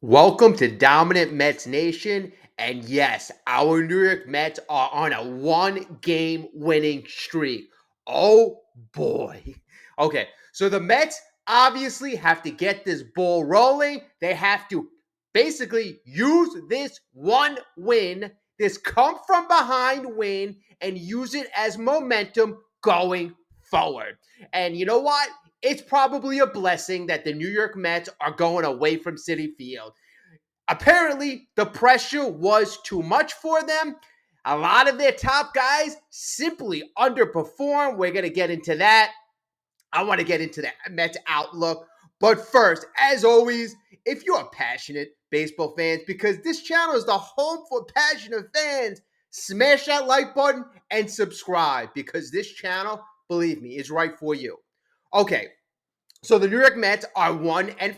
Welcome to Dominant Mets Nation. And yes, our New York Mets are on a one-game winning streak. Oh boy. Okay, so the Mets obviously have to get this ball rolling. They have to basically use this one win, this come from behind win, and use it as momentum going forward. And you know what? It's probably a blessing that the New York Mets are going away from Citi Field. Apparently, the pressure was too much for them. A lot of their top guys simply underperformed. We're going to get into that. I want to get into the Mets outlook. But first, as always, if you're passionate baseball fans, because this channel is the home for passionate fans, smash that like button and subscribe because this channel, believe me, is right for you. Okay, so the New York Mets are 1-5,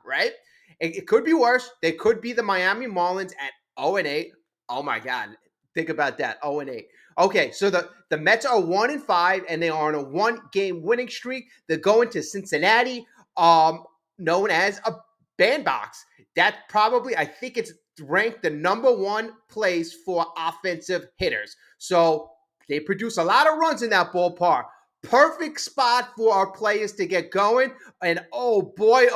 right? It could be worse. They could be the Miami Marlins at 0-8. Oh my God. Think about that. 0-8. Okay, so the Mets are 1-5 and they are on a one-game winning streak. They're going to Cincinnati, known as a bandbox. That probably, I think it's ranked the number one place for offensive hitters. So they produce a lot of runs in that ballpark. Perfect spot for our players to get going. And oh boy,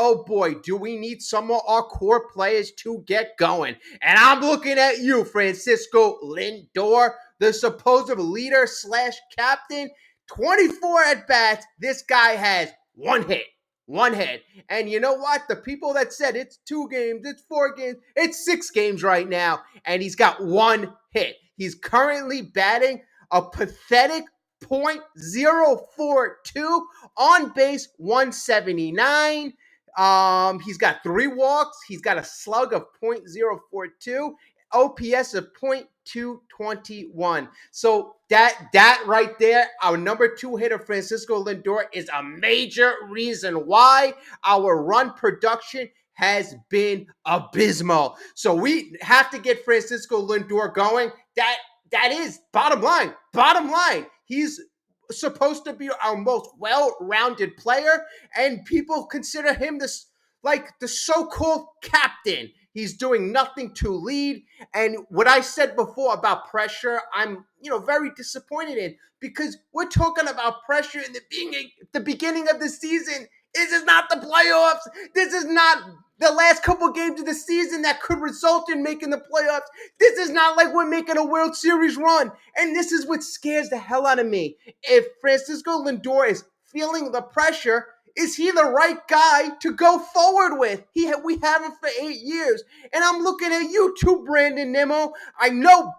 do we need some of our core players to get going. And I'm looking at you, Francisco Lindor, the supposed leader slash captain. 24 at bats. This guy has one hit. One hit. And you know what? The people that said it's 2 games, it's 4 games, it's 6 games right now. And he's got one hit. He's currently batting a pathetic .042, on base 179. He's got 3 walks. He's got a slug of .042, OPS of .221. So that right there, our number 2 hitter, Francisco Lindor, is a major reason why our run production has been abysmal. So we have to get Francisco Lindor going. That is bottom line. Bottom line. He's supposed to be our most well-rounded player, and people consider him this like the so-called captain. He's doing nothing to lead. And what I said before about pressure, I'm very disappointed in, because we're talking about pressure in the beginning of the season. This is not the playoffs. This is not the last couple games of the season that could result in making the playoffs. This is not like we're making a World Series run. And this is what scares the hell out of me. If Francisco Lindor is feeling the pressure, is he the right guy to go forward with? We have him for 8 years. And I'm looking at you too, Brandon Nimmo. I know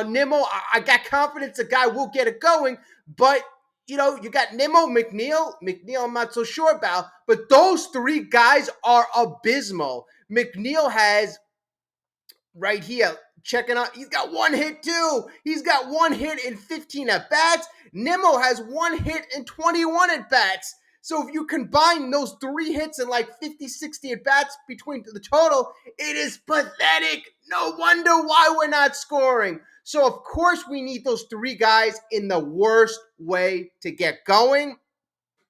Nimmo, I got confidence the guy will get it going, but you got Nimmo, McNeil. McNeil, I'm not so sure about, but those 3 guys are abysmal. McNeil has right here, checking out, he's got 1 hit too. He's got 1 hit in 15 at bats. Nimmo has 1 hit in 21 at bats. So if you combine those 3 hits and like 50, 60 at bats between the total, it is pathetic. No wonder why we're not scoring. So of course we need those 3 guys in the worst way to get going.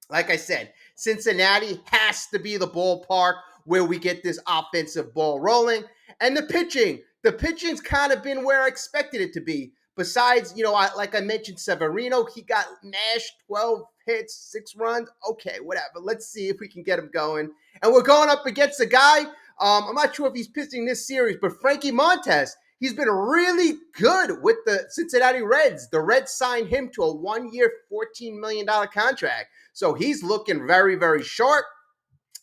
Like I said, Cincinnati has to be the ballpark where we get this offensive ball rolling. And the pitching's kind of been where I expected it to be. Besides, like I mentioned, Severino, he got Nash 12 hits, 6 runs. Okay, whatever. Let's see if we can get him going. And we're going up against a guy, I'm not sure if he's pitching this series, but Frankie Montes. He's been really good with the Cincinnati Reds. The Reds signed him to a 1-year, $14 million contract. So he's looking very, very sharp.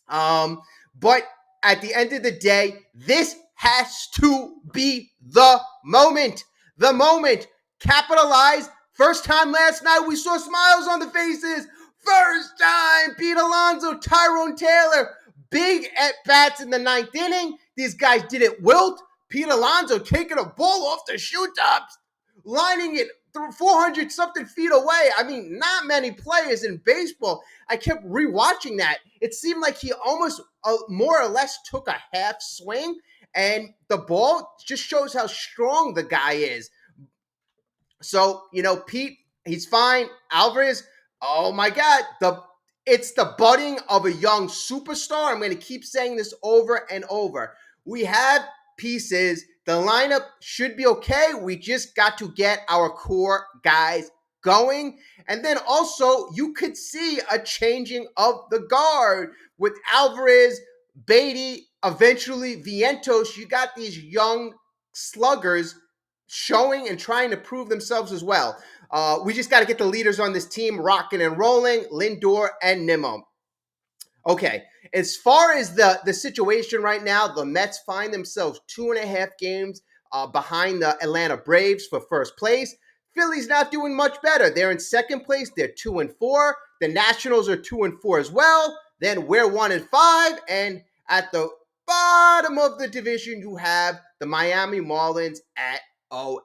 But at the end of the day, this has to be the moment. The moment. Capitalize. First time last night, we saw smiles on the faces. First time, Pete Alonzo, Tyrone Taylor. Big at-bats in the 9th inning. These guys didn't wilt. Pete Alonzo taking a ball off the shoe tops, lining it 400 something feet away. I mean, not many players in baseball. I kept rewatching that. It seemed like he almost more or less took a half swing, and the ball just shows how strong the guy is. So, Pete, he's fine. Alvarez, oh my God, it's the budding of a young superstar. I'm going to keep saying this over and over. We have pieces. The lineup should be okay. We just got to get our core guys going. And then also, you could see a changing of the guard with Alvarez, Beatty, eventually Vientos. You got these young sluggers showing and trying to prove themselves as well. We just got to get the leaders on this team rocking and rolling, Lindor and Nimmo. Okay, as far as the situation right now, the Mets find themselves 2.5 games behind the Atlanta Braves for first place. Philly's not doing much better. They're in second place. They're 2-4. The Nationals are 2-4 as well. Then we're 1-5. And at the bottom of the division, you have the Miami Marlins at 0-8.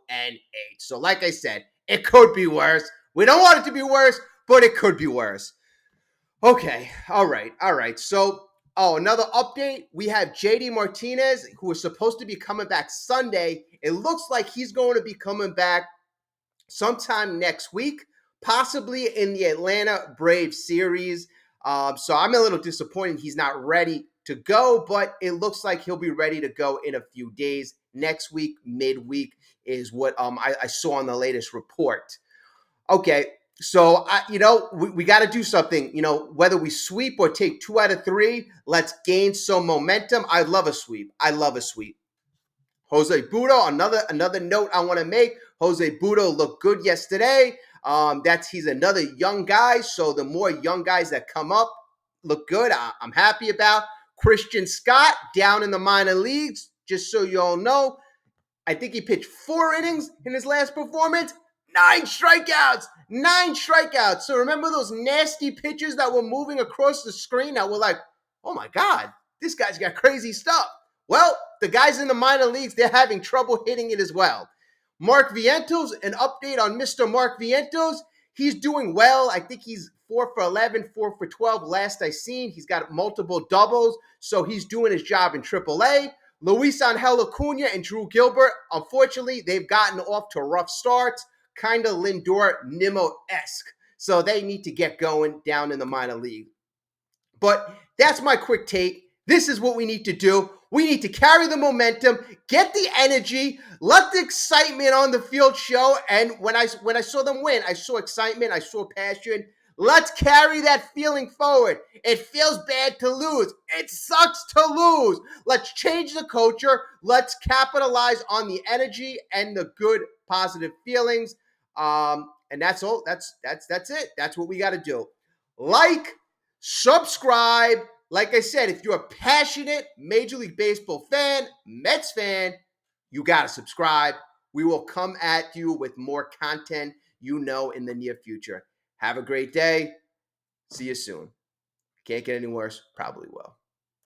So, like I said, it could be worse. We don't want it to be worse, but it could be worse. Okay, all right. So, another update. We have JD Martinez, who is supposed to be coming back Sunday. It looks like he's going to be coming back sometime next week, possibly in the Atlanta Braves series. So I'm a little disappointed he's not ready to go, but it looks like he'll be ready to go in a few days. Next week, midweek, is what I saw on the latest report. Okay, so we got to do something. Whether we sweep or take 2 out of 3, let's gain some momentum. I love a sweep. Jose Budo, another note I want to make. Jose Budo looked good yesterday. He's another young guy. So the more young guys that come up look good, I'm happy about. Christian Scott down in the minor leagues. Just so you all know, I think he pitched 4 innings in his last performance. 9 strikeouts. 9 strikeouts. So remember those nasty pitches that were moving across the screen that were like, oh my God, this guy's got crazy stuff. Well, the guys in the minor leagues, they're having trouble hitting it as well. Mark Vientos, an update on Mr. Mark Vientos. He's doing well. I think he's 4 for 11, 4 for 12 last I seen. He's got multiple doubles, so he's doing his job in AAA. Luis Angel Acuna and Drew Gilbert, unfortunately, they've gotten off to rough starts, kind of Lindor Nimmo-esque. So they need to get going down in the minor league. But that's my quick take. This is what we need to do. We need to carry the momentum, get the energy, let the excitement on the field show. And when I saw them win, I saw excitement, I saw passion. Let's carry that feeling forward. It feels bad to lose. It sucks to lose. Let's change the culture. Let's capitalize on the energy and the good, positive feelings. And that's all. That's it. That's what we got to do. Like, subscribe. Like I said, if you're a passionate Major League Baseball fan, Mets fan, you got to subscribe. We will come at you with more content in the near future. Have a great day. See you soon. Can't get any worse. Probably will.